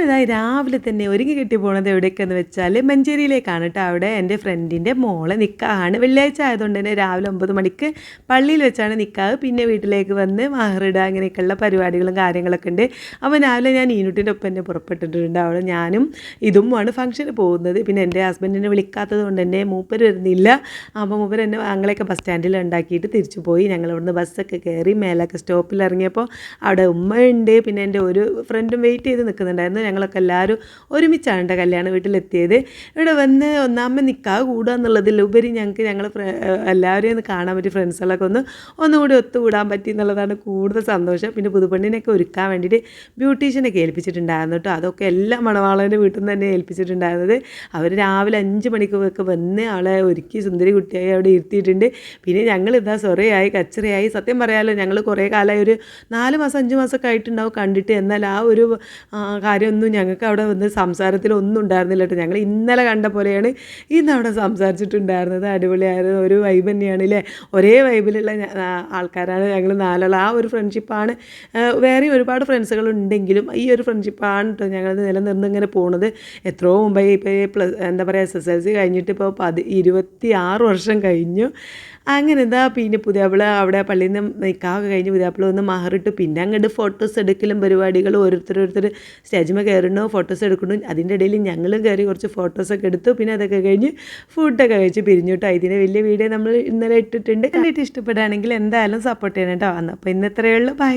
ഇതായി രാവിലെ തന്നെ ഒരുങ്ങി കെട്ടി പോണത് എവിടേക്കെന്ന് വെച്ചാൽ മഞ്ചേരിയിലേക്കാണ് കേട്ടോ. അവിടെ എൻ്റെ ഫ്രണ്ടിൻ്റെ മോളെ നിക്കാഹാണ്. വെള്ളിയാഴ്ച ആയതുകൊണ്ട് തന്നെ രാവിലെ 9 മണിക്ക് പള്ളിയിൽ വെച്ചാണ് നിക്കാഹ്. പിന്നെ വീട്ടിലേക്ക് വന്ന് മഹറിടുക അങ്ങനെയൊക്കെയുള്ള പരിപാടികളും കാര്യങ്ങളൊക്കെ ഉണ്ട്. അപ്പോൾ രാവിലെ ഞാൻ ഈനുട്ടിൻ്റെ ഒപ്പം തന്നെ പുറപ്പെട്ടിട്ടുണ്ട്. അവിടെ ഞാനും ഇതുമാണ് ഫംഗ്ഷന് പോകുന്നത്. പിന്നെ എൻ്റെ ഹസ്ബൻഡിനെ വിളിക്കാത്തത് കൊണ്ട് തന്നെ മൂപ്പര് വരുന്നില്ല. അപ്പോൾ മൂപ്പര് എന്നെ ഞങ്ങളെയൊക്കെ ബസ് സ്റ്റാൻഡിൽ ഉണ്ടാക്കിയിട്ട് തിരിച്ചു പോയി. ഞങ്ങൾ ഇവിടുന്ന് ബസ്സൊക്കെ കയറി മേലൊക്കെ സ്റ്റോപ്പിൽ ഇറങ്ങിയപ്പോൾ അവിടെ ഉമ്മയുണ്ട്, പിന്നെ എൻ്റെ ഒരു ഫ്രണ്ടും വെയിറ്റ് ചെയ്ത് നിൽക്കുന്നുണ്ടായിരുന്നു. ഞങ്ങളൊക്കെ എല്ലാവരും ഒരുമിച്ചാണ് എൻ്റെ കല്യാണ വീട്ടിലെത്തിയത്. ഇവിടെ വന്ന് ഒന്നാമത് നിക്കാഹ് കൂടുക എന്നുള്ളതിലുപരി ഞങ്ങൾക്ക് എല്ലാവരെയും ഒന്ന് കാണാൻ പറ്റി, ഫ്രണ്ട്സുകളൊക്കെ ഒന്നുകൂടി ഒത്തുകൂടാൻ പറ്റി എന്നുള്ളതാണ് കൂടുതൽ സന്തോഷം. പിന്നെ പുതുപ്പെണ്ണിനൊക്കെ ഒരുക്കാൻ വേണ്ടിയിട്ട് ബ്യൂട്ടീഷ്യനൊക്കെ ഏൽപ്പിച്ചിട്ടുണ്ടായിരുന്നു കേട്ടോ. അതൊക്കെ എല്ലാ മണവാളൻ്റെ വീട്ടിൽ നിന്ന് തന്നെ ഏൽപ്പിച്ചിട്ടുണ്ടായിരുന്നത്. അവർ രാവിലെ 5 മണിക്കൊക്കെ വന്ന് ആളെ ഒരുക്കി സുന്ദരി കുട്ടിയായി അവിടെ ഇരുത്തിയിട്ടുണ്ട്. പിന്നെ ഞങ്ങളിതാ സൊറയായി കച്ചറയായി. സത്യം പറയാമല്ലോ, ഞങ്ങൾ കുറേ കാലമായി ഒരു 4 മാസം 5 മാസമൊക്കെ ആയിട്ടുണ്ടാവും കണ്ടിട്ട്. എന്നാൽ ആ ഒരു കാര്യമൊന്നും ഞങ്ങൾക്ക് അവിടെ വന്ന് സംസാരത്തിലൊന്നും ഉണ്ടായിരുന്നില്ല കേട്ടോ. ഞങ്ങൾ ഇന്നലെ കണ്ട പോലെയാണ് ഇന്ന് അവിടെ സംസാരിച്ചിട്ടുണ്ടായിരുന്നത്. അടിപൊളിയായിരുന്നു. ഒരു വൈബ് തന്നെയാണ് അല്ലേ, ഒരേ വൈബിലുള്ള ആൾക്കാരാണ് ഞങ്ങൾ നാലാൾ. ആ ഒരു ഫ്രണ്ട്ഷിപ്പാണ്. വേറെ ഒരുപാട് ഫ്രണ്ട്സുകൾ ഉണ്ടെങ്കിലും ഈ ഒരു ഫ്രണ്ട്ഷിപ്പാണ് കേട്ടോ ഞങ്ങൾ നിലനിർന്ന് ഇങ്ങനെ പോകുന്നത്. എത്രയോ മുമ്പേ ഇപ്പോൾ എന്താ പറയുക SSLC കഴിഞ്ഞിട്ട് ഇപ്പോൾ 26 വർഷം കഴിഞ്ഞു. അങ്ങനെ എന്താ പിന്നെ പുതിയാപ്പിള അവിടെ പള്ളിയിൽ നിന്ന് നിക്കാഹൊക്കെ കഴിഞ്ഞ് പുതിയാപ്പിള വന്ന് മഹറിട്ട് പിന്നെ അങ്ങോട്ട് ഫോട്ടോസ് എടുക്കലും പരിപാടികളും ഓരോരുത്തർ സ്റ്റേജിൽ കയറണോ ഫോട്ടോസ് എടുക്കണോ. അതിൻ്റെ ഇടയിൽ ഞങ്ങളും കയറി കുറച്ച് ഫോട്ടോസൊക്കെ എടുത്തു. പിന്നെ അതൊക്കെ കഴിഞ്ഞ് ഫുഡൊക്കെ കഴിച്ച് പിരിഞ്ഞു കേട്ടോ. ഇതിൻ്റെ വലിയ വീഡിയോ നമ്മൾ ഇന്നലെ ഇട്ടിട്ടുണ്ട്. കണ്ടിട്ട് ഇഷ്ടപ്പെടുകയാണെങ്കിൽ എന്തായാലും സപ്പോർട്ട് ചെയ്യണം കേട്ടോ. അപ്പോൾ ഇന്നത്രയേ ഉള്ളൂ. ബൈ.